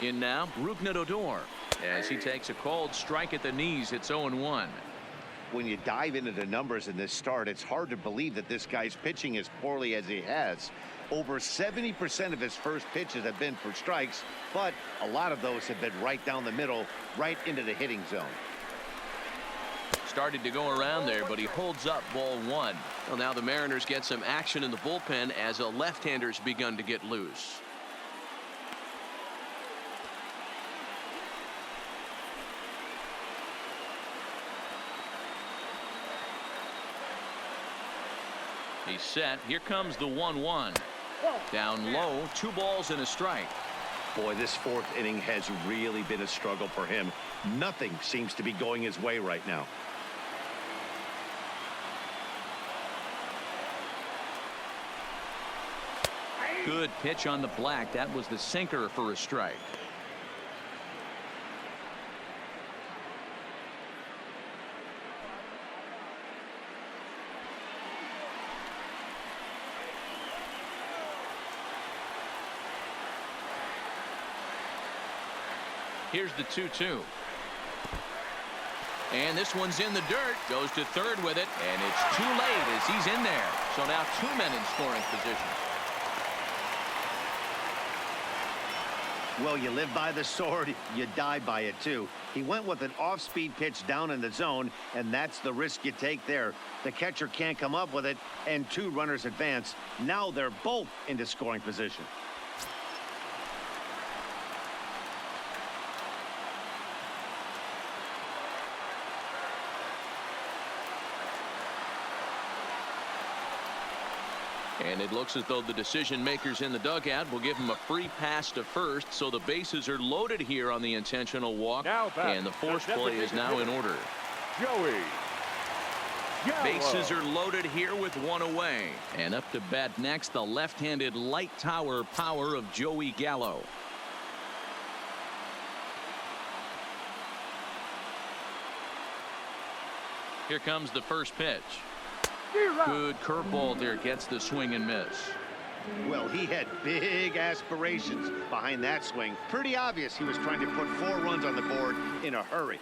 In now, Odor. As he takes a cold strike at the knees, it's 0-1. When you dive into the numbers in this start, it's hard to believe that this guy's pitching as poorly as he has. Over 70% of his first pitches have been for strikes, but a lot of those have been right down the middle, right into the hitting zone. Started to go around there, but he holds up ball one. Well, now the Mariners get some action in the bullpen as a left-hander's begun to get loose. He's set. Here comes the 1-1. Down low, 2 balls and a strike. Boy, this fourth inning has really been a struggle for him. Nothing seems to be going his way right now. Good pitch on the black. That was the sinker for a strike. Here's the 2-2. And this one's in the dirt. Goes to third with it. And it's too late as he's in there. So now 2 men in scoring position. Well, you live by the sword, you die by it too. He went with an off-speed pitch down in the zone, and that's the risk you take there. The catcher can't come up with it, and 2 runners advance. Now they're both into scoring position. And it looks as though the decision makers in the dugout will give him a free pass to first, so the bases are loaded here on the intentional walk, and the force play is now in order. Joey Gallo. Bases are loaded here with 1 away, and up to bat next, the left-handed light tower power of Joey Gallo. Here comes the first pitch. Good curveball there, gets the swing and miss. Well, he had big aspirations behind that swing. Pretty obvious he was trying to put 4 runs on the board in a hurry.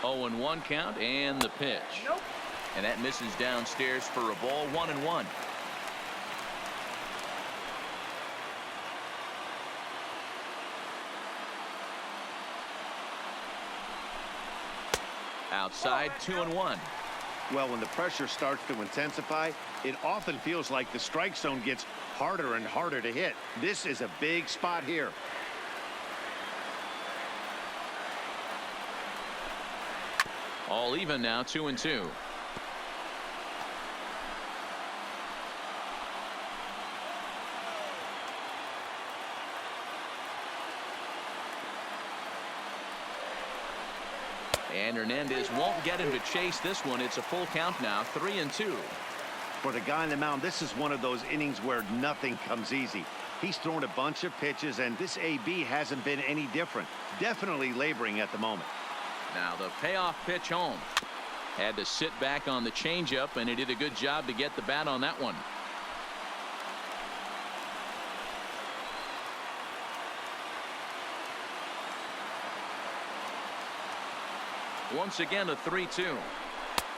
Oh, and 1 count, and the pitch. Nope. And that misses downstairs for a ball. 1-1. Outside, 2-1. Well, when the pressure starts to intensify, it often feels like the strike zone gets harder and harder to hit. This is a big spot here. All even now, 2-2. And Hernandez won't get him to chase this one. It's a full count now, 3-2. For the guy on the mound, this is one of those innings where nothing comes easy. He's thrown a bunch of pitches, and this AB hasn't been any different. Definitely laboring at the moment. Now the payoff pitch home. Had to sit back on the changeup, and he did a good job to get the bat on that one. Once again, a 3-2.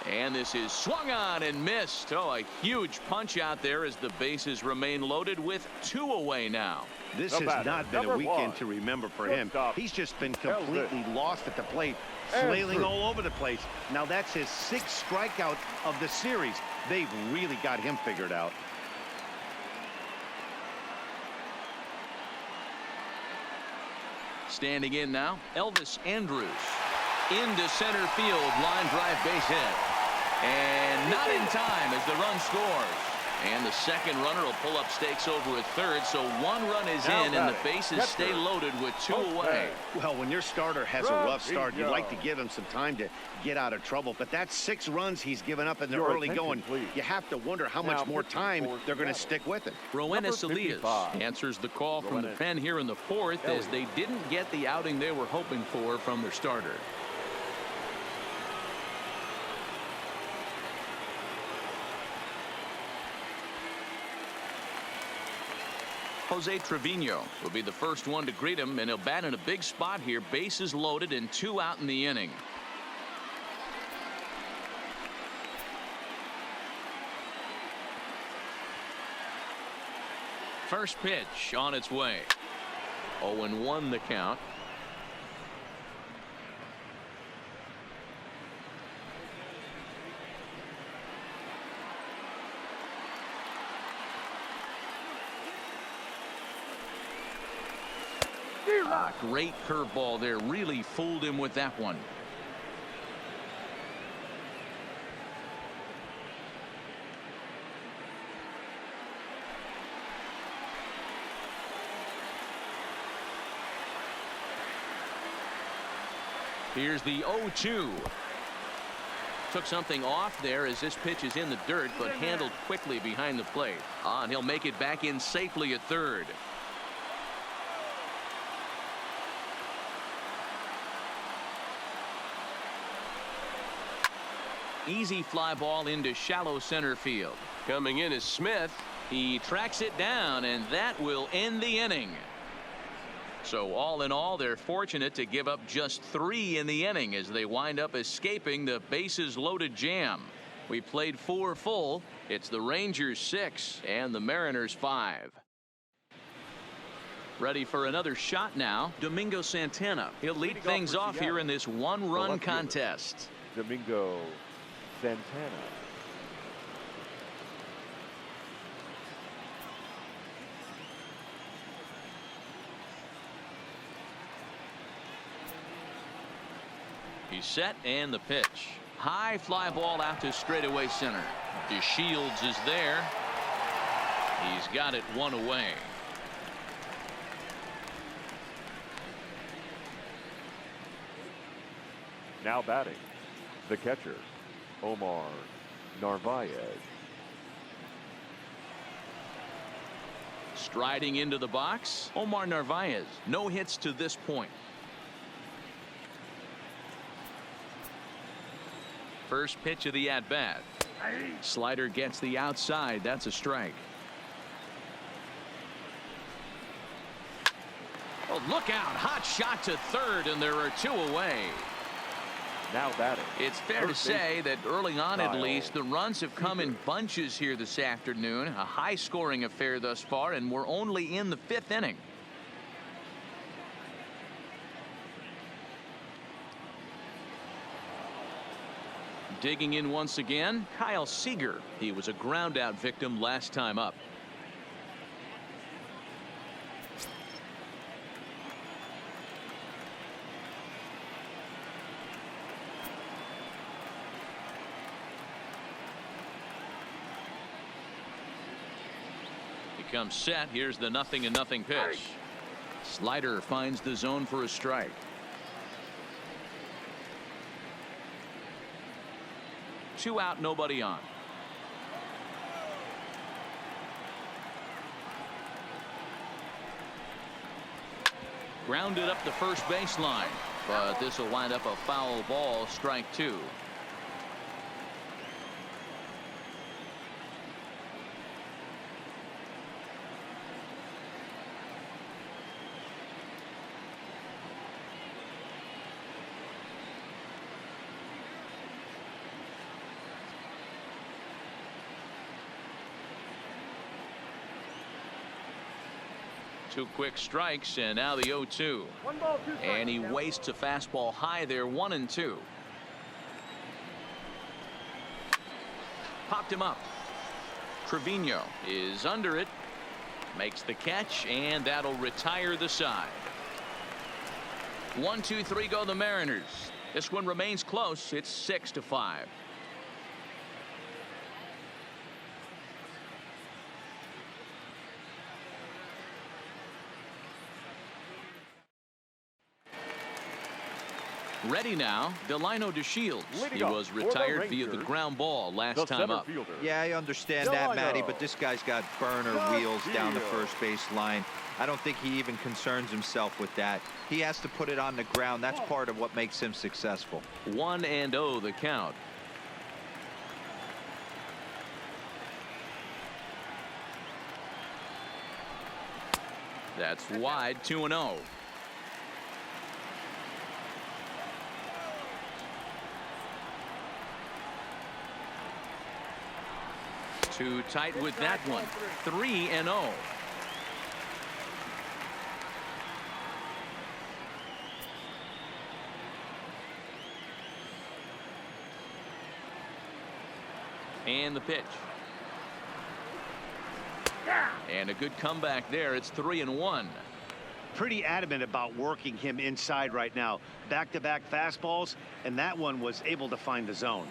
And this is swung on and missed. Oh, a huge punch out there as the bases remain loaded with 2 away now. This has not been a weekend to remember for him. He's just been completely lost at the plate, flailing all over the place. Now that's his 6th strikeout of the series. They've really got him figured out. Standing in now, Elvis Andrus. Into center field, line drive base hit. And not in time as the run scores. And the second runner will pull up stakes over at third, so 1 run is in, and the bases stay loaded with 2 away. Well, when your starter has a rough start, you'd like to give him some time to get out of trouble, but that's 6 runs he's given up in the early going. You have to wonder how much more time they're going to stick with him. Roenis Elias answers the call from the pen here in the 4th as they didn't get the outing they were hoping for from their starter. Jose Trevino will be the first one to greet him, and he'll bat in a big spot here. Bases loaded and 2 out in the inning. First pitch on its way. 0-1 the count. Great curveball there. Really fooled him with that one. Here's the 0-2. Took something off there as this pitch is in the dirt, but handled quickly behind the plate. And he'll make it back in safely at third. Easy fly ball into shallow center field. Coming in is Smith. He tracks it down, and that will end the inning. So all in all, they're fortunate to give up just 3 in the inning as they wind up escaping the bases loaded jam. We played 4 full. It's the Rangers 6 and the Mariners 5. Ready for another shot now. Domingo Santana. He'll lead things off here in this 1-run contest. Domingo Santana. He's set, and the pitch. High fly ball out to straightaway center. DeShields is there. He's got it 1 away. Now batting, the catcher, Omar Narvaez. Striding into the box, Omar Narvaez. No hits to this point. First pitch of the at-bat. Slider gets the outside. That's a strike. Oh, look out. Hot shot to third, and there are 2 away. Now batting. It's fair to say that early on, at least, the runs have come in bunches here this afternoon. A high-scoring affair thus far, and we're only in the 5th inning. Digging in once again, Kyle Seager. He was a ground-out victim last time up. He comes set. Here's the 0-0 pitch. Slider finds the zone for a strike. Two out, nobody on. Grounded up the first baseline, but this will wind up a foul ball. Strike 2. Two quick strikes, and now the 0-2. And he wastes a fastball high there. 1-2. Popped him up. Trevino is under it. Makes the catch, and that'll retire the side. 1-2-3 go the Mariners. This one remains close. It's 6-5. Ready now, Delino DeShields. He was retired via the ground ball last time up. Yeah, I understand that, Matty, but this guy's got burner wheels down the first base line. I don't think he even concerns himself with that. He has to put it on the ground. That's part of what makes him successful. 1-0 the count. That's wide, 2-0. Too tight with that one. 3-0. And the pitch. And a good comeback there. It's 3-1. Pretty adamant about working him inside right now. Back-to-back fastballs, and that one was able to find the zone.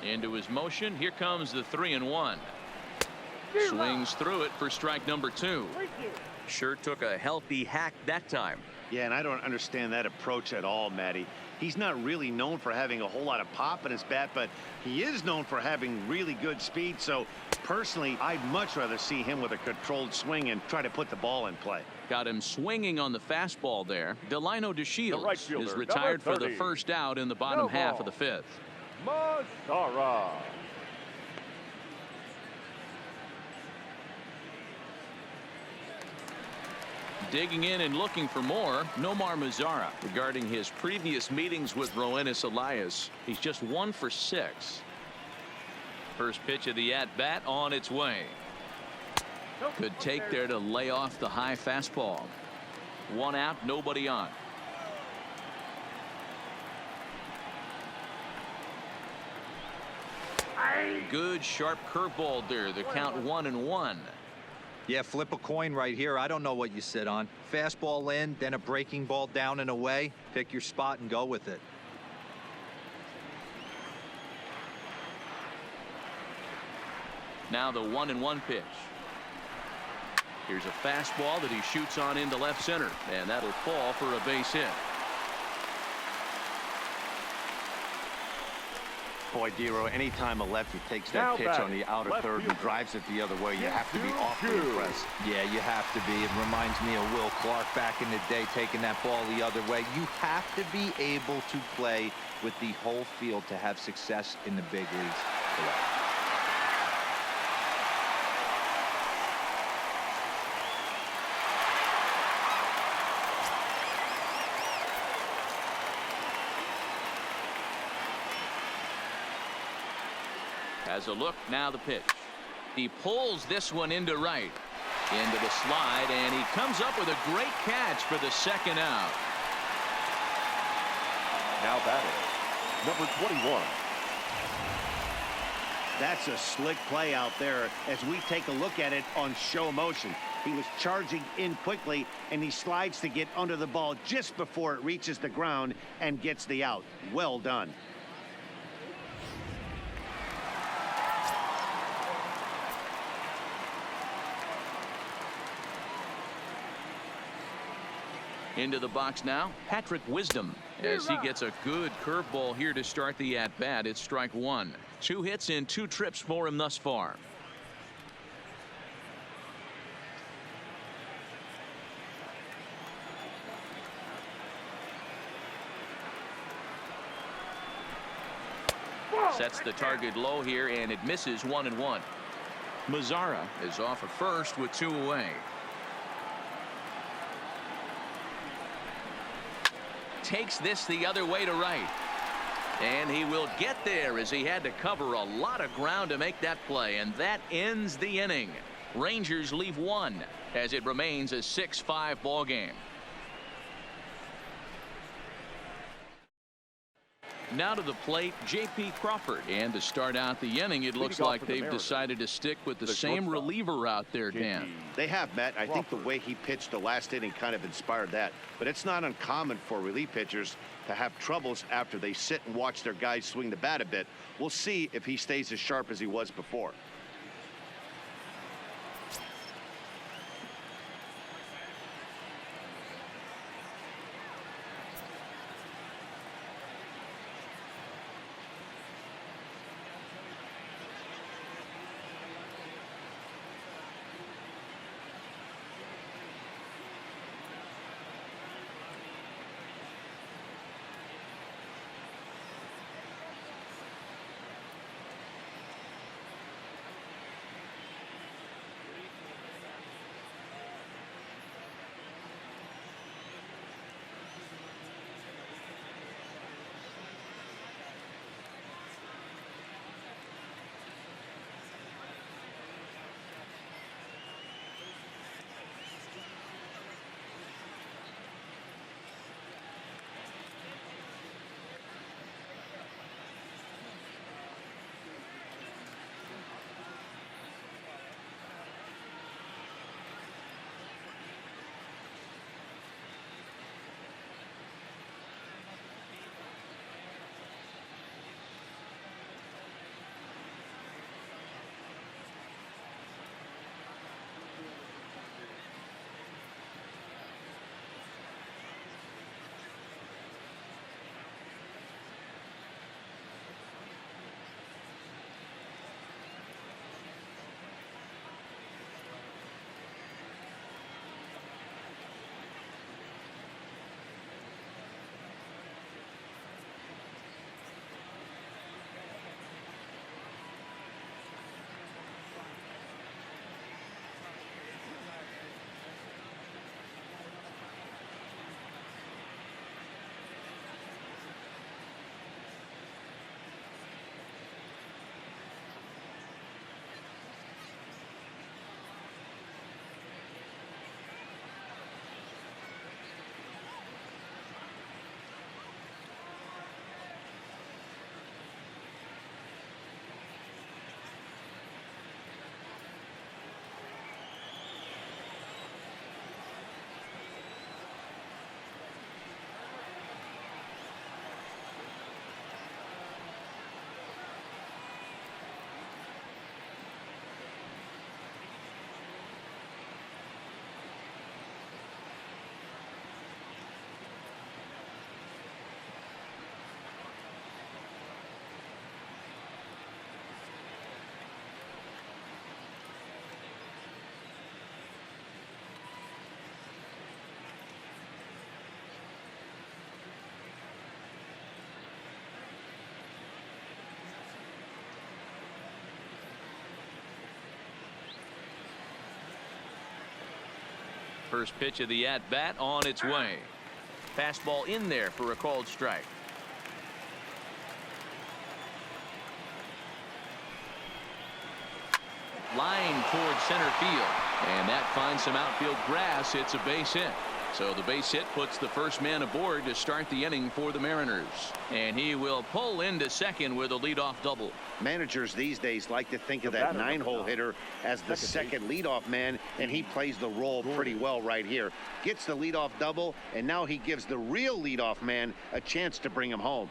Into his motion. Here comes the 3-1. Swings through it for strike number 2. Sure took a healthy hack that time. Yeah, and I don't understand that approach at all, Matty. He's not really known for having a whole lot of pop in his bat, but he is known for having really good speed. So personally, I'd much rather see him with a controlled swing and try to put the ball in play. Got him swinging on the fastball there. Delino DeShields right fielder, is retired for the 30. first out in the bottom half of the 5th. Mazara. Digging in and looking for more, Nomar Mazara. Regarding his previous meetings with Roenis Elias, he's just 1 for 6. First pitch of the at-bat on its way. Good take there to lay off the high fastball. 1 out, nobody on. Good sharp curveball there. The count 1-1. Yeah, flip a coin right here. I don't know what you sit on. Fastball in, then a breaking ball down and away. Pick your spot and go with it. Now the 1-1 pitch. Here's a fastball that he shoots on into left center, and that'll fall for a base hit. Boy, Dero, anytime a lefty takes that Now pitch batting, on the outer left third and fielder. drives it the other way, you have to be awfully impressed. Yeah, you have to be. It reminds me of Will Clark back in the day taking that ball the other way. You have to be able to play with the whole field to have success in the big leagues. Has a look, now the pitch. He pulls this one into right. Into the slide, and he comes up with a great catch for the 2nd out. Now batting, number 21. That's a slick play out there as we take a look at it on show motion. He was charging in quickly, and he slides to get under the ball just before it reaches the ground and gets the out. Well done. Into the box now, Patrick Wisdom, as he gets a good curveball here to start the at-bat. It's strike 1. 2 hits in 2 trips for him thus far. Sets the target low here, and it misses 1-1. Mazara is off at first with 2 away. Takes this the other way to right, and he will get there as he had to cover a lot of ground to make that play, and that ends the inning. Rangers leave 1 as it remains a 6-5 ball game. Now to the plate, J.P. Crawford, and to start out the inning, it looks like they've decided to stick with the same reliever out there, Dan. They have, Matt. I think the way he pitched the last inning kind of inspired that. But it's not uncommon for relief pitchers to have troubles after they sit and watch their guys swing the bat a bit. We'll see if he stays as sharp as he was before. First pitch of the at-bat on its way. Fastball in there for a called strike. Line towards center field, and that finds some outfield grass. It's a base hit. So the base hit puts the first man aboard to start the inning for the Mariners, and he will pull into second with a leadoff double. Managers these days like to think of that 9-hole hitter as the second leadoff man, and he plays the role pretty well right here. Gets the leadoff double, and now he gives the real leadoff man a chance to bring him home.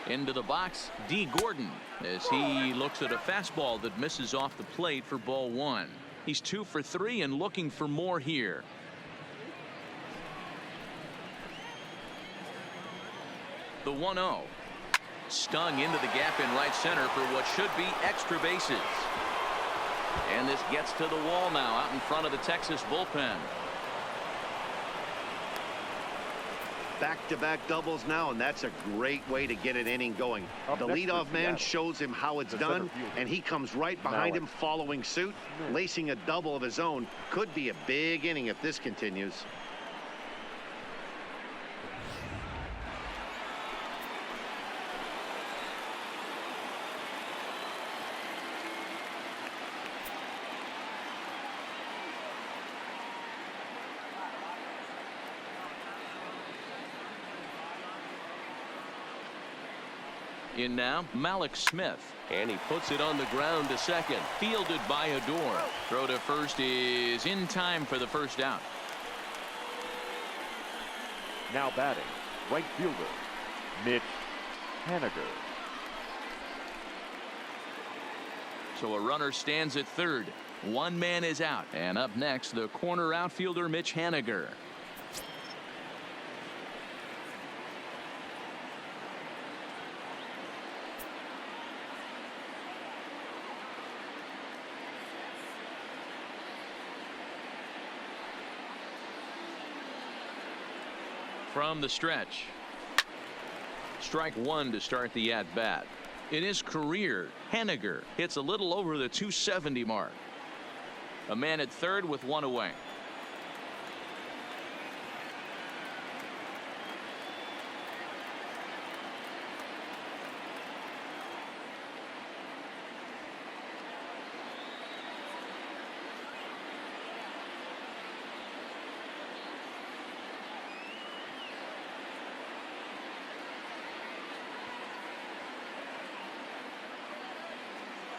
Into the box, D. Gordon, as he looks at a fastball that misses off the plate for ball 1. He's 2 for 3 and looking for more here. The 1-0. Stung into the gap in right center for what should be extra bases. And this gets to the wall now out in front of the Texas bullpen. Back-to-back doubles now, and that's a great way to get an inning going. The leadoff man shows him how it's done, and he comes right behind him following suit, lacing a double of his own. Could be a big inning if this continues. In now, Malik Smith, and he puts it on the ground to second, fielded by Adore. Throw to first is in time for the first out. Now batting, right fielder, Mitch Haniger. So a runner stands at third. One man is out, and up next, the corner outfielder Mitch Haniger. From the stretch. Strike 1 to start the at-bat. In his career, Haniger hits a little over the 270 mark. A man at third with one away.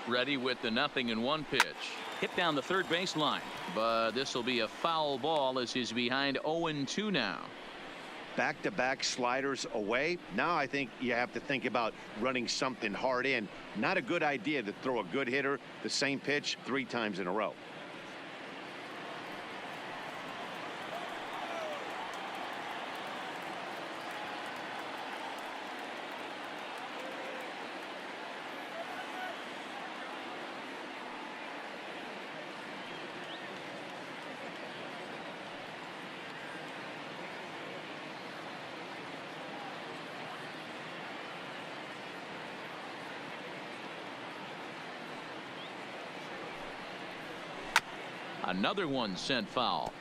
Ready with the 0-1 pitch. Hit down the third baseline, but this will be a foul ball as he's behind 0-2 now. Back-to-back sliders away. Now I think you have to think about running something hard in. Not a good idea to throw a good hitter the same pitch 3 times in a row. Another one sent foul.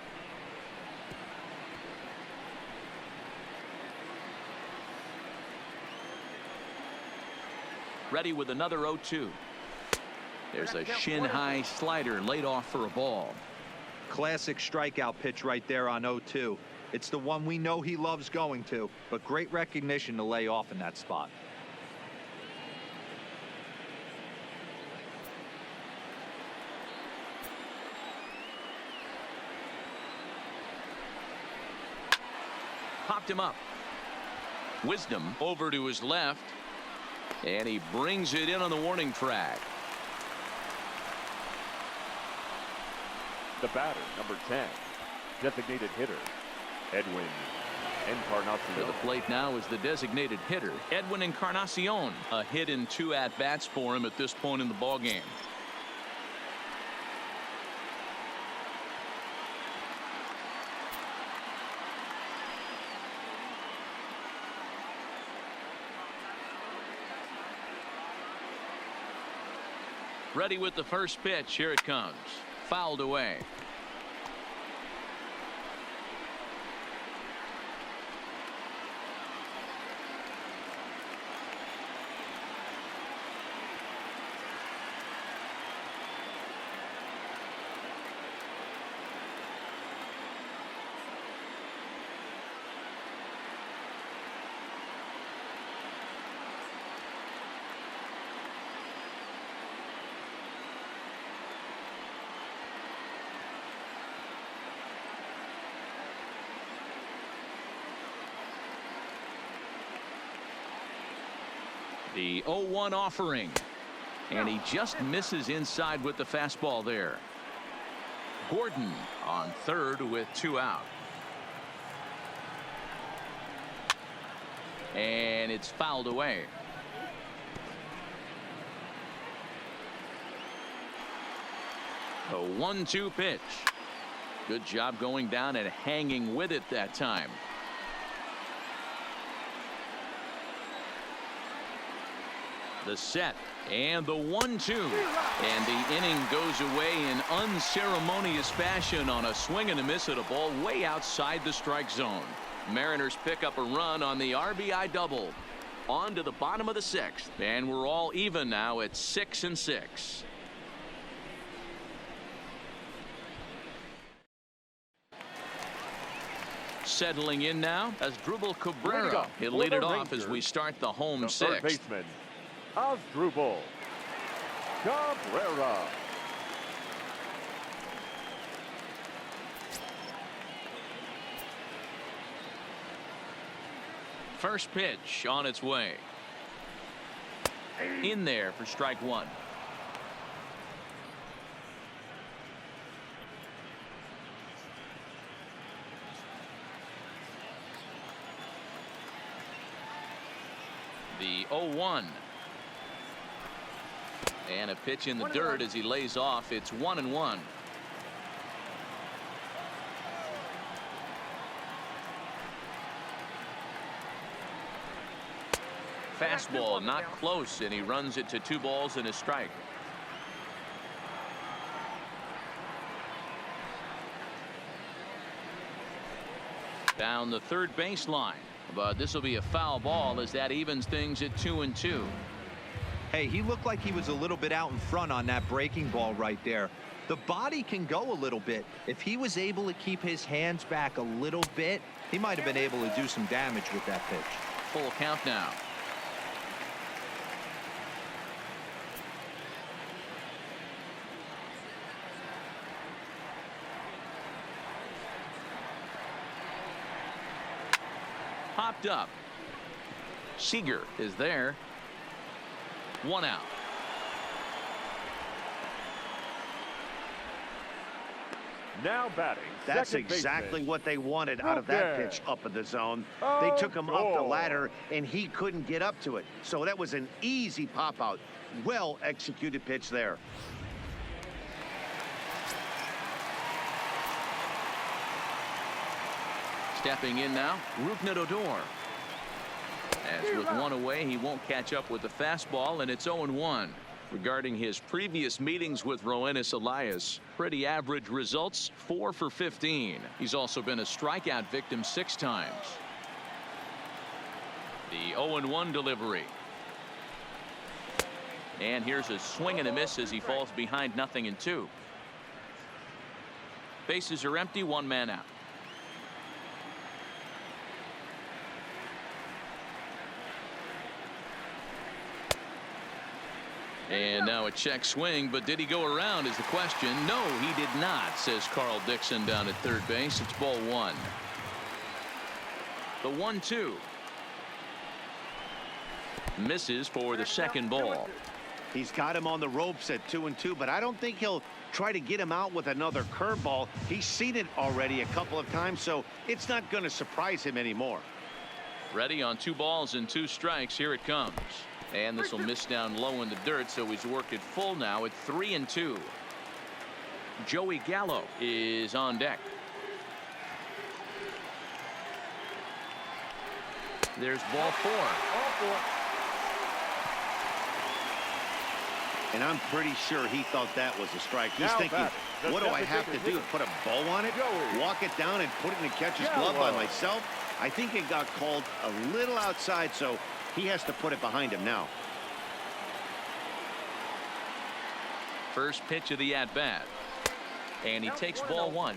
Ready with another 0-2. There's a shin-high slider laid off for a ball. Classic strikeout pitch right there on 0-2. It's the one we know he loves going to, but great recognition to lay off in that spot. Popped him up. Wisdom over to his left, and he brings it in on the warning track. The batter, number 10, designated hitter, Edwin Encarnacion. To the plate now is the designated hitter, Edwin Encarnacion. A hit in 2 at-bats for him at this point in the ballgame. Ready with the first pitch. Here it comes. Fouled away. The 0-1 offering, and he just misses inside with the fastball there. Gordon on third with 2 out. And it's fouled away. A 1-2 pitch. Good job going down and hanging with it that time. The set and the 1-2, and the inning goes away in unceremonious fashion on a swing and a miss at a ball way outside the strike zone. Mariners pick up a run on the RBI double. On to the bottom of the 6th, and we're all even now at 6-6. Settling in now as Drupal Cabrera. He'll lead it off as we start the home 6th. Third baseman, Drupal Cabrera. First pitch on its way. In there for strike 1. The 0-1. And a pitch in the dirt as he lays off. It's 1-1. Fastball not close, and he runs it to 2 balls and a strike. Down the third baseline, but this will be a foul ball as that evens things at 2-2. Hey, he looked like he was a little bit out in front on that breaking ball right there. The body can go a little bit. If he was able to keep his hands back a little bit, he might have been able to do some damage with that pitch. Full count now. Popped up. Seager is there. 1 out. Now batting. That's second exactly baseman, what they wanted out of that pitch up in the zone. They took him up the ladder, and he couldn't get up to it. So that was an easy pop out. Well executed pitch there. Stepping in now, Rougned Odor. As with 1 away, he won't catch up with the fastball, and it's 0-1. Regarding his previous meetings with Roenis Elias, pretty average results, 4 for 15. He's also been a strikeout victim 6 times. The 0-1 delivery. And here's a swing and a miss as he falls behind 0-2. Bases are empty, 1 man out. And now a check swing, but did he go around is the question. No, he did not, says Carl Dixon down at third base. It's ball 1. The 1-2. Misses for the second ball. He's got him on the ropes at 2-2, but I don't think he'll try to get him out with another curveball. He's seen it already a couple of times, so it's not going to surprise him anymore. Ready on 2 balls and 2 strikes. Here it comes. And this will miss down low in the dirt, so he's worked it full now at 3-2. Joey Gallo is on deck. There's ball 4. And I'm pretty sure he thought that was a strike. He's Now thinking, back, the what do I have to designated do? hitter. Put a bow on it? Joey. Walk it down and put it in the catcher's glove by myself? I think it got called a little outside, so he has to put it behind him now. First pitch of the at-bat. And he takes ball one.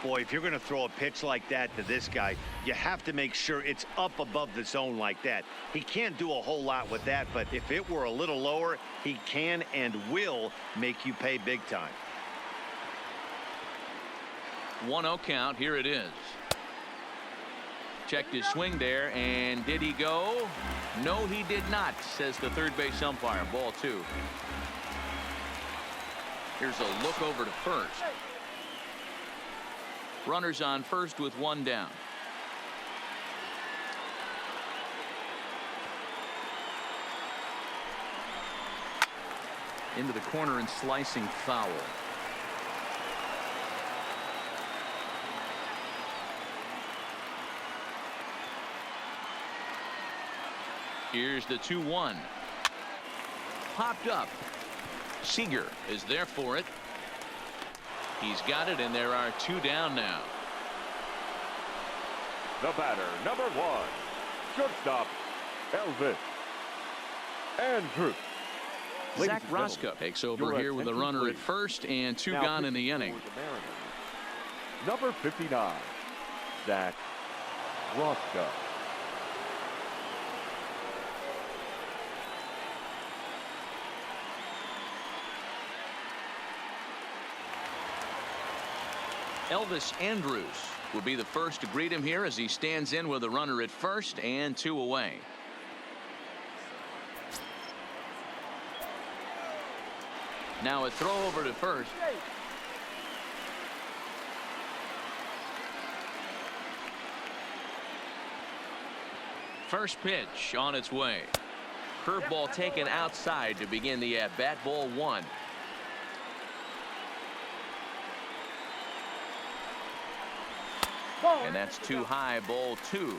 Boy, if you're going to throw a pitch like that to this guy, you have to make sure it's up above the zone like that. He can't do a whole lot with that, but if it were a little lower, he can and will make you pay big time. 1-0 count. Here it is. Checked his swing there, and did he go? No, he did not, says the third base umpire. Ball two. Here's a look over to first. Runners on first with one down. Into the corner and slicing foul. Here's the 2-1. Popped up. Seager is there for it. He's got it, and there are two down now. The batter, number one, shortstop, Elvis Andrews. Zach Roscoe takes over here with a runner at first and two gone in the inning. Number 59, Zach Roscoe. Elvis Andrews will be the first to greet him here as he stands in with a runner at first and two away. Now a throw over to first. First pitch on its way. Curveball taken outside to begin the at-bat. Ball one. And that's too high. Ball two.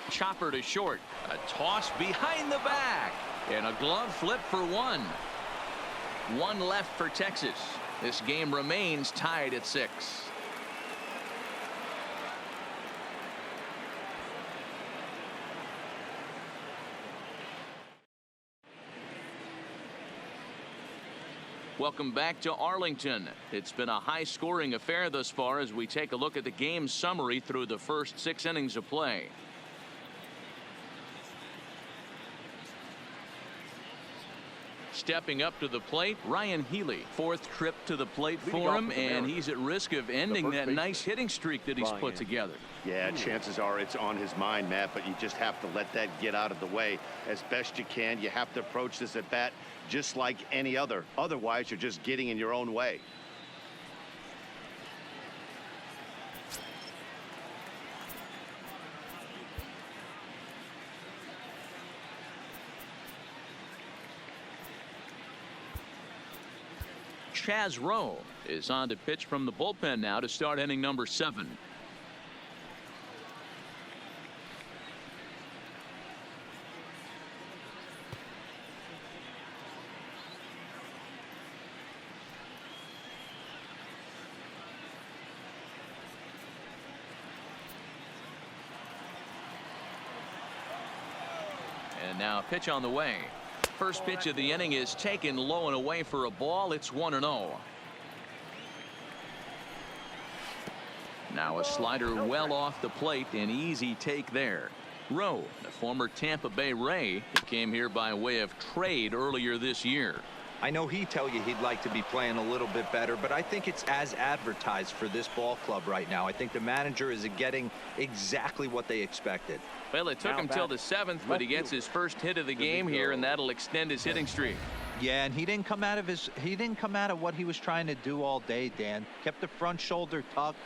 Chopper to short. A toss behind the back. And a glove flip for one. One left for Texas. This game remains tied at 6. Welcome back to Arlington. It's been a high-scoring affair thus far as we take a look at the game summary through the first 6 innings of play. Stepping up to the plate, Ryan Healy. 4th trip to the plate for him, and he's at risk of ending that nice hitting streak that he's put together. Yeah, chances are it's on his mind, Matt, but you just have to let that get out of the way as best you can. You have to approach this at bat just like any other. Otherwise, you're just getting in your own way. Chaz Rowe is on to pitch from the bullpen now to start inning number 7. And now a pitch on the way. First pitch of the inning is taken low and away for a ball. It's 1-0. Now a slider well off the plate. An easy take there. Rowe, the former Tampa Bay Ray, who came here by way of trade earlier this year. I know he'd tell you he'd like to be playing a little bit better, but I think it's as advertised for this ball club right now. I think the manager is getting exactly what they expected. Well, it took him till the 7th, but he gets his first hit of the game here, and that'll extend his hitting streak. Yeah, and he didn't come out of what he was trying to do all day, Dan. Kept the front shoulder tucked,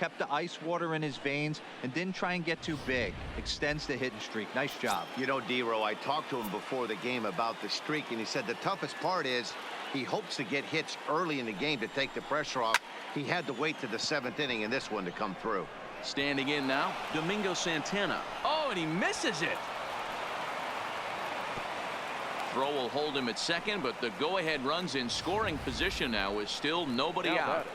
kept the ice water in his veins and didn't try and get too big. Extends the hitting streak. Nice job. You know, D-Row, I talked to him before the game about the streak, and he said the toughest part is he hopes to get hits early in the game to take the pressure off. He had to wait to the 7th inning in this one to come through. Standing in now, Domingo Santana. Oh, and he misses it. Throw will hold him at second, but the go-ahead runs in scoring position now with still nobody out.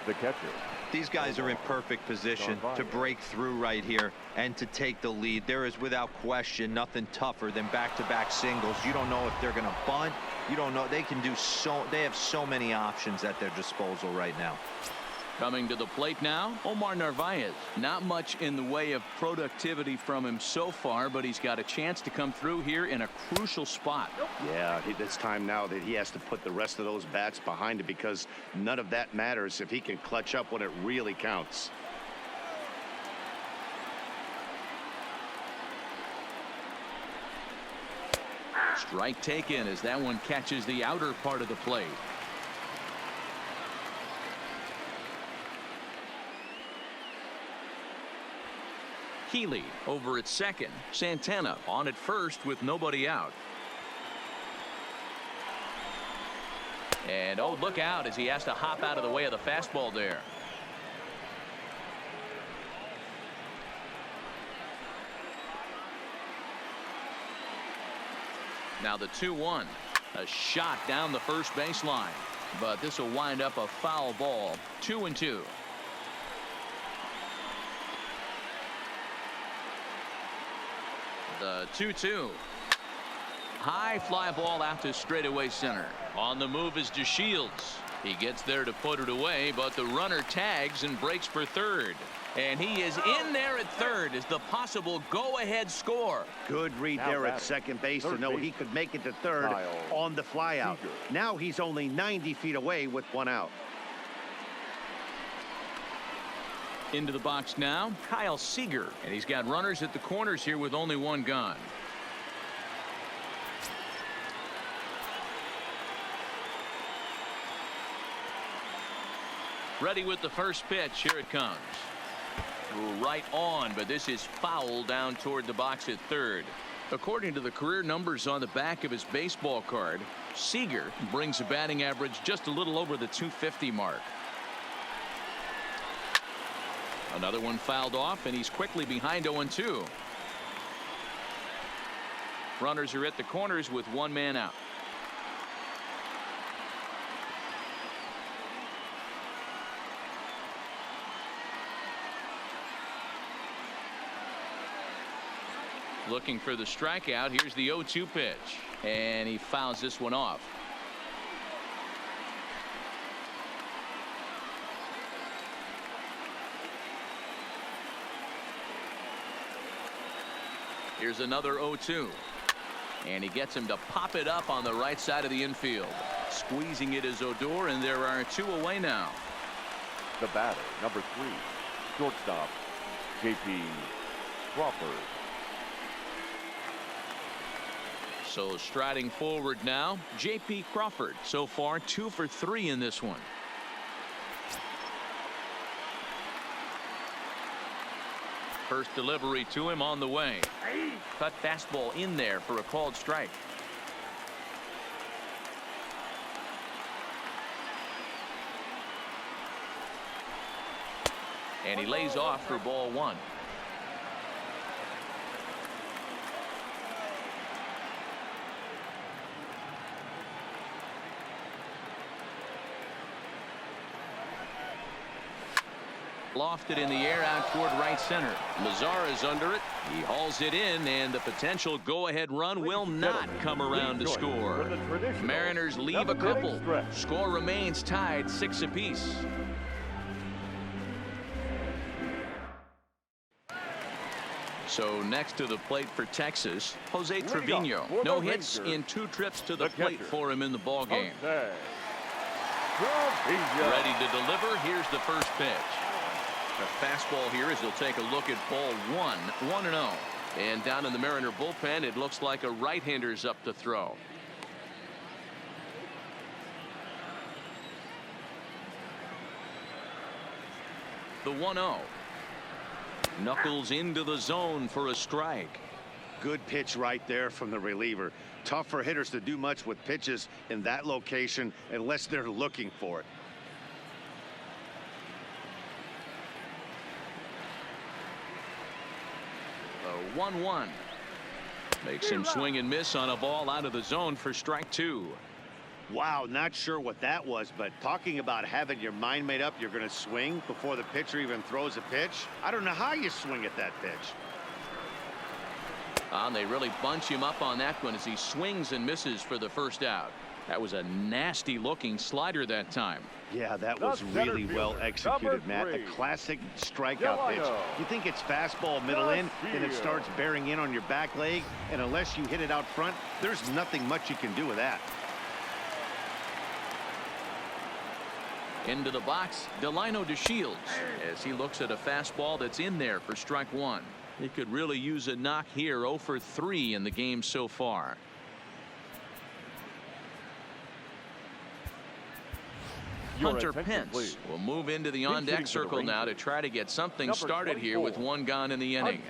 The catcher. These guys are in perfect position to break through right here and to take the lead. There is without question nothing tougher than back-to-back singles. You don't know if they're going to bunt. You don't know. They can do so. They have so many options at their disposal right now. Coming to the plate now, Omar Narvaez. Not much in the way of productivity from him so far, but he's got a chance to come through here in a crucial spot. Yeah, it's time now that he has to put the rest of those bats behind it, because none of that matters if he can clutch up when it really counts. Strike taken as that one catches the outer part of the plate. Healy over at second. Santana on at first with nobody out. And oh, look out as he has to hop out of the way of the fastball there. Now the 2-1. A shot down the first baseline, but this will wind up a foul ball. 2-2. The 2-2. High fly ball out to straightaway center. On the move is DeShields. He gets there to put it away, but the runner tags and breaks for third. And he is in there at third as the possible go-ahead score. Good read there at second base to know he could make it to third on the flyout. Now he's only 90 feet away with one out. Into the box now, Kyle Seager, and he's got runners at the corners here with only one gone. Ready with the first pitch. Here it comes. Right on, but this is foul down toward the box at third. According to the career numbers on the back of his baseball card, Seager brings a batting average just a little over the 250 mark. Another one fouled off, and he's quickly behind 0-2. Runners are at the corners with one man out. Looking for the strikeout. Here's the 0-2 pitch, and he fouls this one off. Here's another 0-2, and he gets him to pop it up on the right side of the infield. Squeezing it is Odor, and there are two away now. The batter, number 3, shortstop, J.P. Crawford. So striding forward now, J.P. Crawford. So far 2 for 3 in this one. First delivery to him on the way. Cut fastball in there for a called strike. And he lays off for ball 1. Lofted in the air out toward right center. Mazara is under it. He hauls it in, and the potential go-ahead run will not come around to score. Mariners leave a couple. Score remains tied 6 apiece. So next to the plate for Texas, Jose Trevino. No hits in 2 trips to the plate for him in the ballgame. Ready to deliver. Here's the first pitch. A fastball here as he'll take a look at ball 1, 1-0. And down in the Mariner bullpen, it looks like a right-hander's up to throw. The 1-0. Knuckles into the zone for a strike. Good pitch right there from the reliever. Tough for hitters to do much with pitches in that location unless they're looking for it. The 1-1. Makes him swing and miss on a ball out of the zone for strike 2. Wow, not sure what that was, but talking about having your mind made up, you're going to swing before the pitcher even throws a pitch. I don't know how you swing at that pitch. And they really bunch him up on that one as he swings and misses for the first out. That was a nasty looking slider that time. Yeah, that was really well executed, Matt. A classic strikeout pitch. You think it's fastball middle in, then it starts bearing in on your back leg, and unless you hit it out front, there's nothing much you can do with that. Into the box, Delino DeShields as he looks at a fastball that's in there for strike 1. He could really use a knock here. 0 for 3 in the game so far. Hunter Pence will move into the on-deck circle now to try to get something started here with 1 gone in the inning.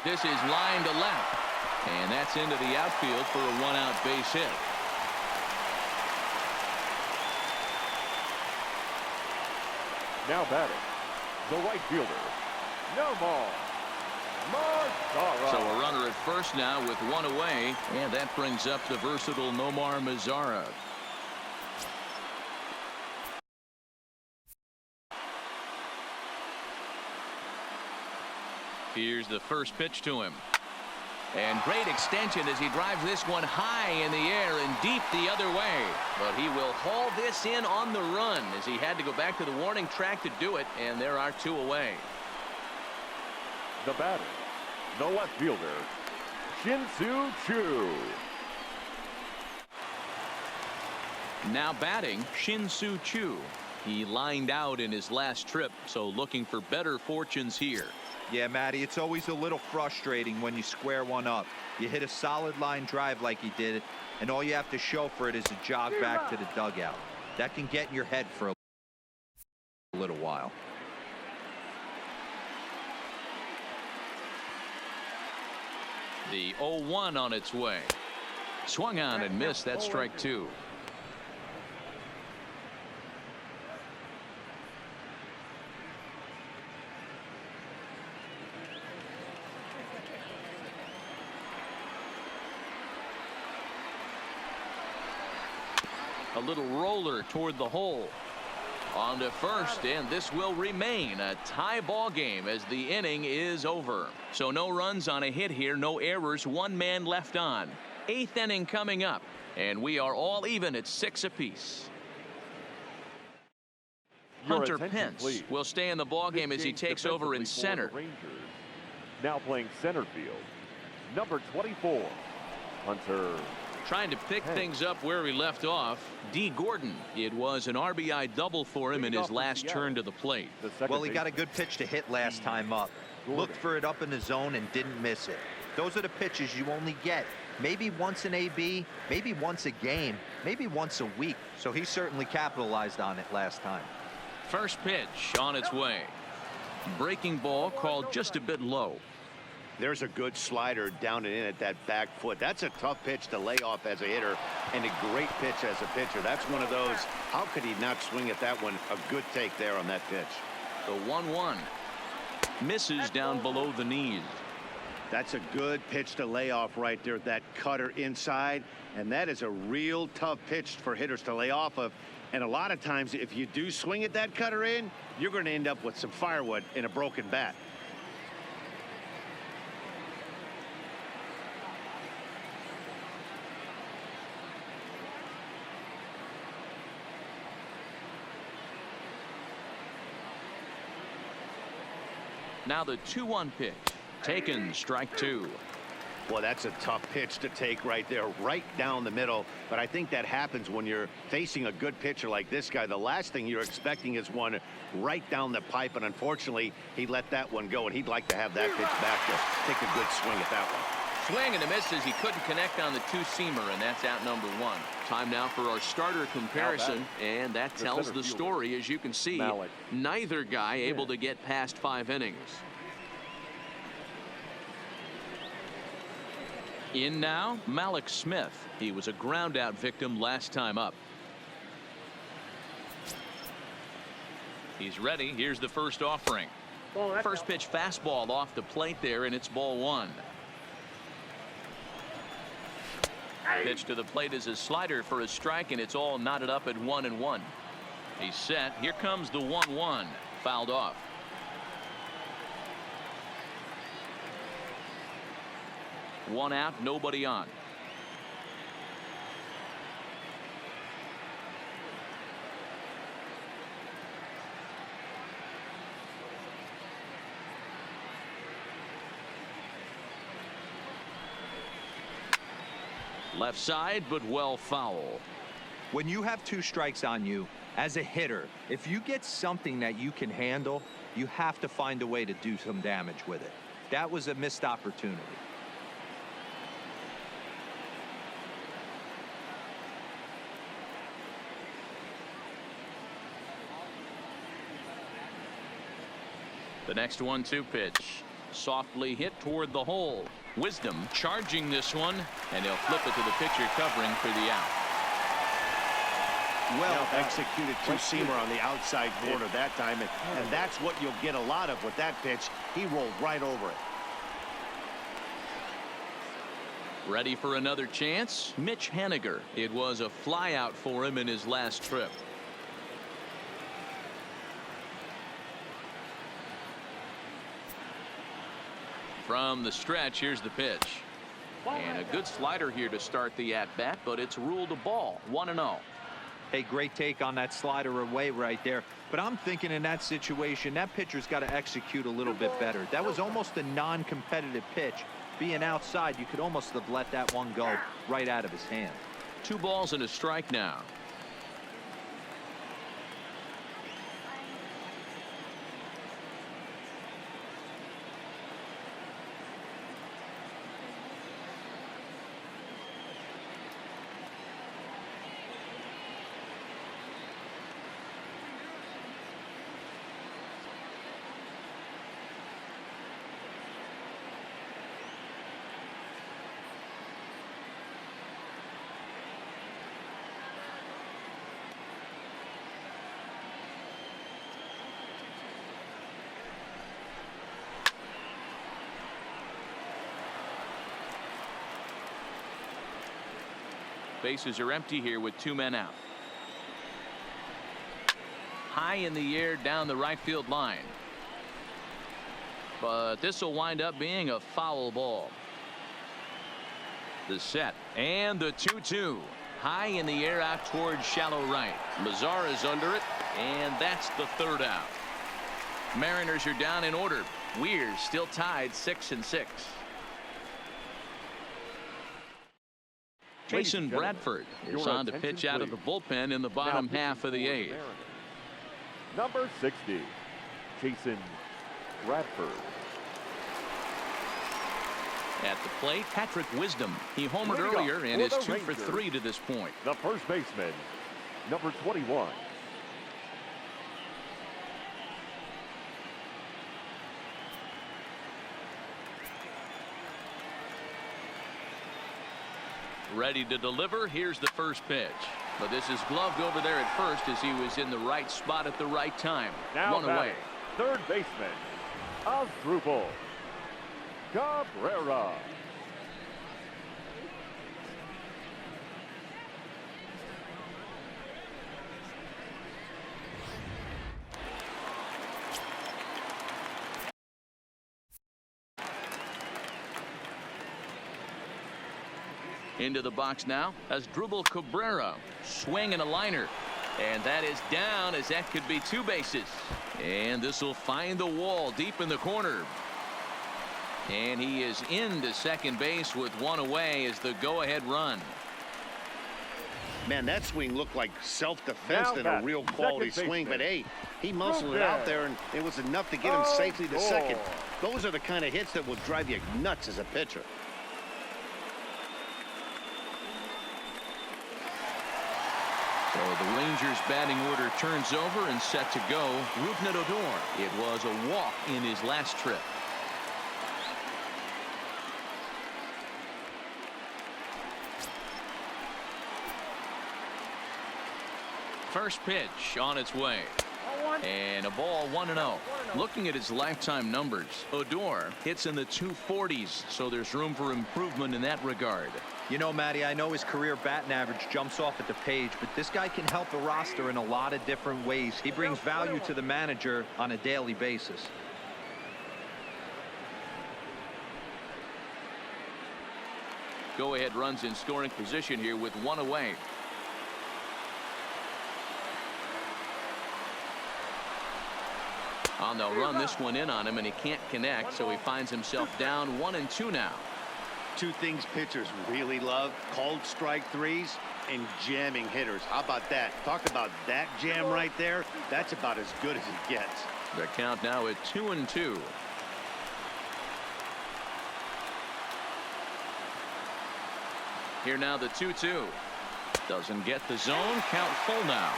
This is line to left, and that's into the outfield for a 1-out base hit. Now batting, the right fielder, Nomar Mazara. So a runner at first now with 1 away, and that brings up the versatile Nomar Mazara. Here's the first pitch to him. And great extension as he drives this one high in the air and deep the other way. But he will haul this in on the run as he had to go back to the warning track to do it, and there are 2 away. The batter, the left fielder, Shin-Soo Choo. Now batting, Shin-Soo Choo. He lined out in his last trip, so looking for better fortunes here. Yeah, Matty, it's always a little frustrating when you square one up. You hit a solid line drive like he did, and all you have to show for it is a jog back to the dugout. That can get in your head for a little while. The 0-1 on its way. Swung on and missed. That's strike 2. A little roller toward the hole. On to first, and this will remain a tie ball game as the inning is over. So no runs on a hit here, no errors, 1 man left on. 8th inning coming up, and we are all even at 6 apiece. Hunter Pence will stay in the ball game as he takes over in center. Now playing center field, number 24, Hunter. Trying to pick things up where he left off. D. Gordon. It was an RBI double for him in his last turn to the plate. Well, he got a good pitch to hit last time up. Looked for it up in the zone and didn't miss it. Those are the pitches you only get maybe once in AB, maybe once a game, maybe once a week. So he certainly capitalized on it last time. First pitch on its way. Breaking ball called just a bit low. There's a good slider down and in at that back foot. That's a tough pitch to lay off as a hitter, and a great pitch as a pitcher. That's one of those, how could he not swing at that one? A good take there on that pitch. The 1-1 misses down below the knees. That's a good pitch to lay off right there, that cutter inside, and that is a real tough pitch for hitters to lay off of. And a lot of times, if you do swing at that cutter in, you're going to end up with some firewood in a broken bat. Now the 2-1 pitch. Taken, strike 2. Well, that's a tough pitch to take right there, right down the middle. But I think that happens when you're facing a good pitcher like this guy. The last thing you're expecting is one right down the pipe, and unfortunately, he let that one go, and he'd like to have that pitch back to take a good swing at that one. swing and a miss as he couldn't connect on the two-seamer, and that's out number one. Time now for our starter comparison, and that tells the story. As you can see, neither guy able to get past 5 innings. In now, Malik Smith. He was a ground-out victim last time up. He's ready. Here's the first offering. First pitch fastball off the plate there, and it's ball 1. Pitch to the plate is a slider for a strike, and it's all knotted up at 1-1. He's set. Here comes the 1-1. Fouled off. One out, nobody on. Left side, but well foul. When you have 2 strikes on you, as a hitter, if you get something that you can handle, you have to find a way to do some damage with it. That was a missed opportunity. The next 1-2 pitch. Softly hit toward the hole. Wisdom charging this one, and he'll flip it to the pitcher covering for the out. Well executed two-seamer on the outside corner that time, and that's what you'll get a lot of with that pitch. He rolled right over it. Ready for another chance? Mitch Haniger. It was a flyout for him in his last trip. From the stretch, here's the pitch. And a good slider here to start the at-bat, but it's ruled a ball. 1-0. Hey, great take on that slider away right there. But I'm thinking in that situation, that pitcher's got to execute a little bit better. That was almost a non-competitive pitch. Being outside, you could almost have let that one go right out of his hand. 2 balls and a strike now. Bases are empty here with 2 men out. High in the air down the right field line. But this will wind up being a foul ball. The set and the 2-2. High in the air out towards shallow right. Mazar is under it, and that's the 3rd out. Mariners are down in order. We're still tied 6-6. Jason Bradford is on to pitch out of the bullpen in the bottom half of the 8th. Number 60, Jason Bradford. At the plate, Patrick Wisdom. He homered earlier and is 2 for 3 to this point. The first baseman, number 21. Ready to deliver. Here's the first pitch. But this is gloved over there at first as he was in the right spot at the right time. Now 1 away. Third baseman, Asdrubal Cabrera. Into the box now as Asdrubal Cabrera. Swing and a liner. And that is down as that could be 2 bases. And this will find the wall deep in the corner. And he is into second base with 1 away as the go-ahead run. Man, that swing looked like self-defense and a real quality swing. But, hey, he muscled it out there, and it was enough to get him safely to second. Those are the kind of hits that will drive you nuts as a pitcher. So the Rangers batting order turns over and set to go. Rougned Odor. It was a walk in his last trip. First pitch on its way. And a ball 1-0. Looking at his lifetime numbers, Odor hits in the 240s, so there's room for improvement in that regard. You know, Matty, I know his career batting average jumps off at the page, but this guy can help the roster in a lot of different ways. He brings value to the manager on a daily basis. Go-ahead runs in scoring position here with one away. Oh, they'll run this one in on him, and he can't connect, so he finds himself down 1-2 now. Two things pitchers really love: called strike threes and jamming hitters. How about that? Talk about that jam right there. That's about as good as it gets. The count now at 2-2. Here now the 2-2. Doesn't get the zone. Count full now.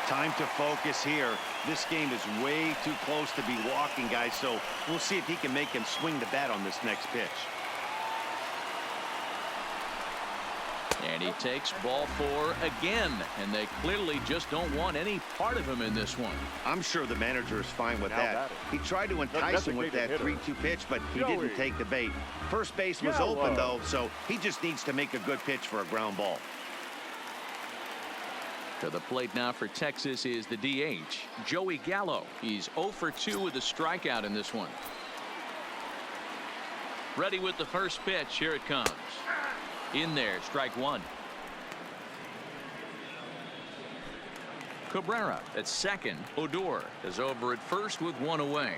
Time to focus here. This game is way too close to be walking, guys, so we'll see if he can make him swing the bat on this next pitch. And he takes ball 4 again, and they clearly just don't want any part of him in this one. I'm sure the manager is fine with that. He tried to entice him with that 3-2 pitch, but he didn't take the bait. First base was open, though, so he just needs to make a good pitch for a ground ball. To the plate now for Texas is the DH, Joey Gallo. He's 0 for 2 with a strikeout in this one. Ready with the first pitch. Here it comes. In there, strike one. Cabrera at second. Odor is over at first with one away.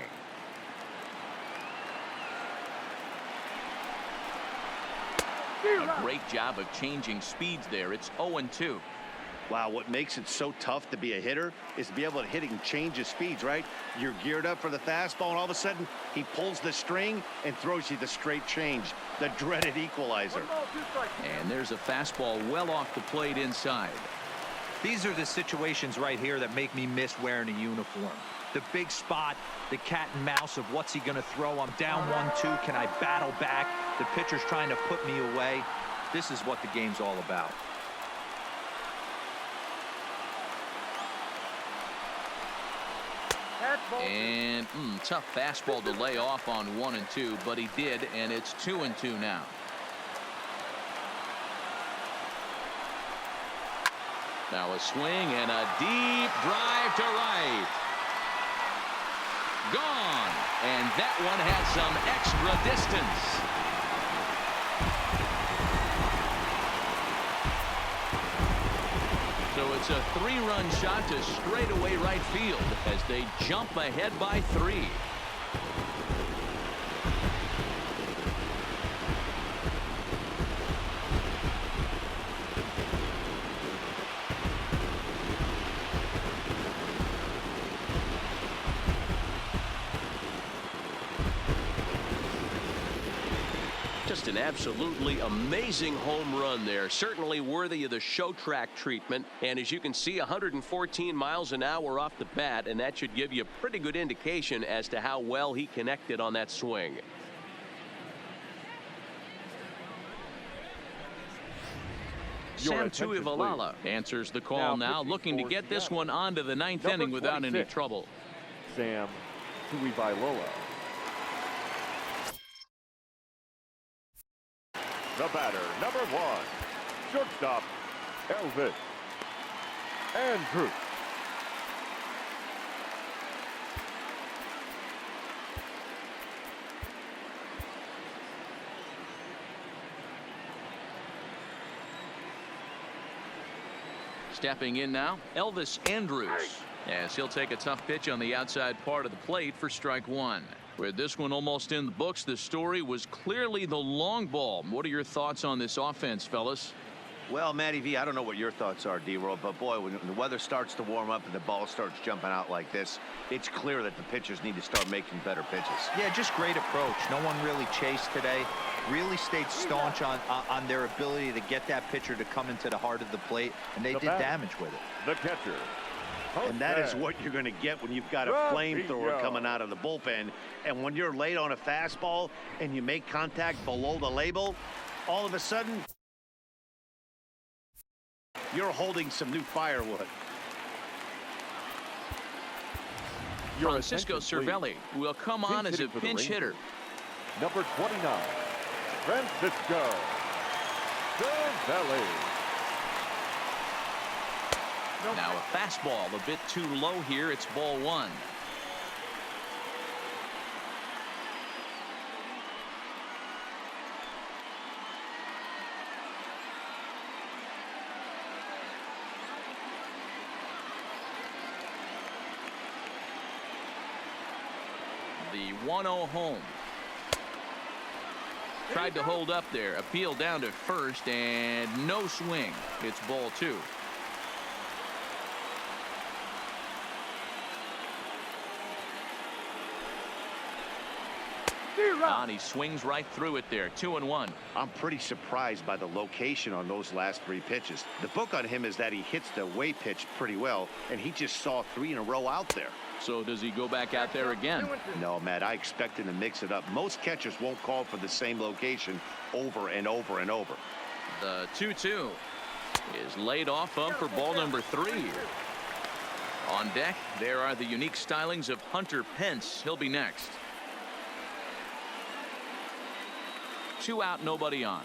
A great job of changing speeds there. It's 0-2. Wow, what makes it so tough to be a hitter is to be able to hit and change his speeds, right? You're geared up for the fastball, and all of a sudden, he pulls the string and throws you the straight change, the dreaded equalizer. And there's a fastball well off the plate inside. These are the situations right here that make me miss wearing a uniform. The big spot, the cat and mouse of what's he going to throw. I'm down 1-2. Can I battle back? The pitcher's trying to put me away. This is what the game's all about. And tough fastball to lay off on 1-2, but he did, and it's 2-2 now. Now a swing and a deep drive to right. Gone, and that one has some extra distance. So it's a 3-run shot to straightaway right field as they jump ahead by 3. Just an absolutely amazing home run there. Certainly worthy of the show track treatment. And as you can see, 114 miles an hour off the bat, and that should give you a pretty good indication as to how well he connected on that swing. Santu Ivalala answers the call now looking to get this one onto the 9th inning without any trouble. Sam Tuivailala. The batter, number 1, shortstop, Elvis Andrus. Stepping in now, Elvis Andrus, as he'll take a tough pitch on the outside part of the plate for strike 1. With this one almost in the books, the story was clearly the long ball. What are your thoughts on this offense, fellas? Well, Matty V, I don't know what your thoughts are, D-Roll, but boy, when the weather starts to warm up and the ball starts jumping out like this, it's clear that the pitchers need to start making better pitches. Yeah, just great approach. No one really chased today. really stayed staunch on their ability to get that pitcher to come into the heart of the plate, and they did damage with it. The catcher. And that is what you're going to get when you've got a flamethrower coming out of the bullpen. And when you're late on a fastball and you make contact below the label, all of a sudden, you're holding some new firewood. Francisco Cervelli will come on as a pinch hitter. Number 29, Francisco Cervelli. Now a fastball a bit too low here. It's ball one. The 1-0 home. Tried to hold up there. Appeal down to first and no swing. It's ball two. And he swings right through it there. 2-1. I'm pretty surprised by the location on those last three pitches. The book on him is that he hits the away pitch pretty well, and he just saw 3 in a row out there. So does he go back out there again? No, Matt, I expect him to mix it up. Most catchers won't call for the same location over and over and over. The 2-2 is laid off of for ball number 3. On deck, there are the unique stylings of Hunter Pence. He'll be next. 2 out, nobody on.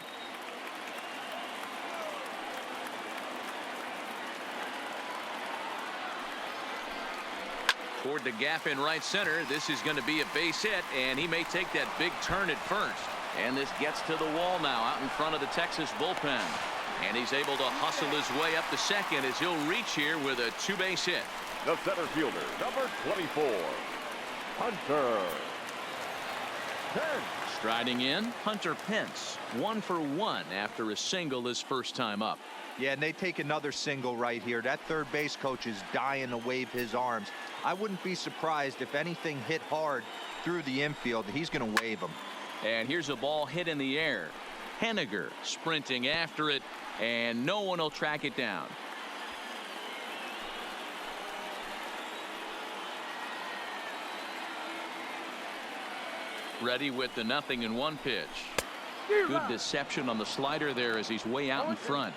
Toward the gap in right center. This is going to be a base hit, and he may take that big turn at first. And this gets to the wall now out in front of the Texas bullpen. And he's able to hustle his way up to second as he'll reach here with a 2-base hit. The center fielder, number 24, Hunter Pence. Striding in, Hunter Pence, 1 for 1 after a single his first time up. Yeah, and they take another single right here. That third base coach is dying to wave his arms. I wouldn't be surprised if anything hit hard through the infield. He's going to wave them. And here's a ball hit in the air. Henniger sprinting after it, and no one will track it down. Ready with the 0-1 pitch. Good deception on the slider there as he's way out in front.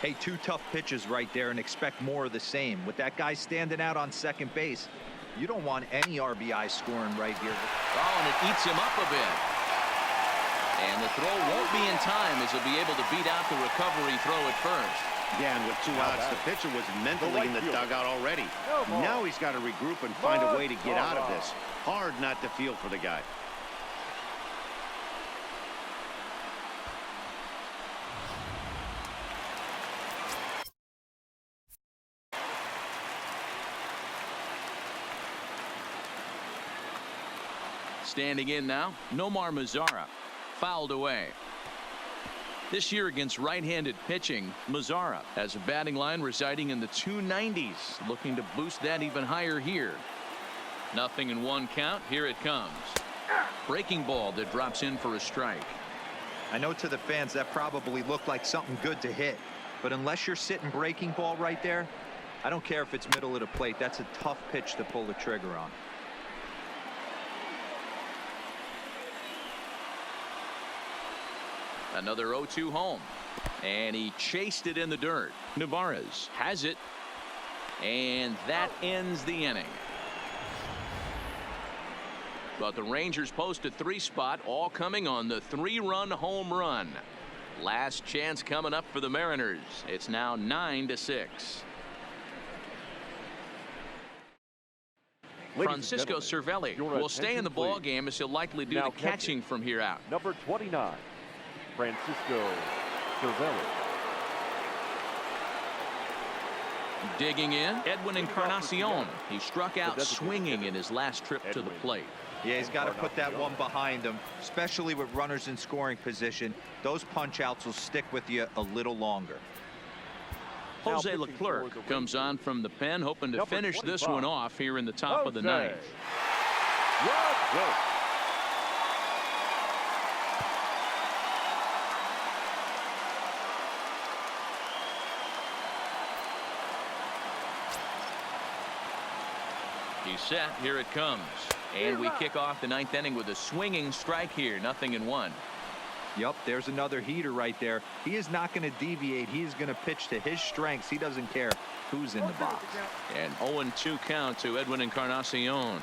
Hey, 2 tough pitches right there, and expect more of the same. With that guy standing out on second base, you don't want any RBI scoring right here. Oh, and it eats him up a bit. And the throw won't be in time as he'll be able to beat out the recovery throw at first. Yeah, and with 2 outs, the pitcher was mentally in the dugout already. Now he's got to regroup and find a way to get out of this. Hard not to feel for the guy. Standing in now, Nomar Mazara. Fouled away. This year against right-handed pitching, Mazara has a batting line residing in the 290s, looking to boost that even higher here. 0-1 count. Here it comes. Breaking ball that drops in for a strike. I know to the fans that probably looked like something good to hit, but unless you're sitting breaking ball right there, I don't care if it's middle of the plate. That's a tough pitch to pull the trigger on. Another 0-2 home, and he chased it in the dirt. Navarez has it, and that ends the inning. But the Rangers post a 3 spot, all coming on the 3-run home run. Last chance coming up for the Mariners. It's now 9-6. Francisco Cervelli will stay in the ball game as he'll likely do the catching from here out. Number 29, Francisco Cervelli. Digging in, Edwin Encarnacion. He struck out swinging in his last trip to the plate. Yeah, he's got to put that one behind him, especially with runners in scoring position. Those punch outs will stick with you a little longer. Jose Leclerc comes on from the pen, hoping to finish this one off here in the top of the ninth. He's set. Here it comes. And we kick off the ninth inning with a swinging strike here. 0-1. Yep, there's another heater right there. He is not going to deviate. He's going to pitch to his strengths. He doesn't care who's in the box. And 0-2 count to Edwin Encarnacion.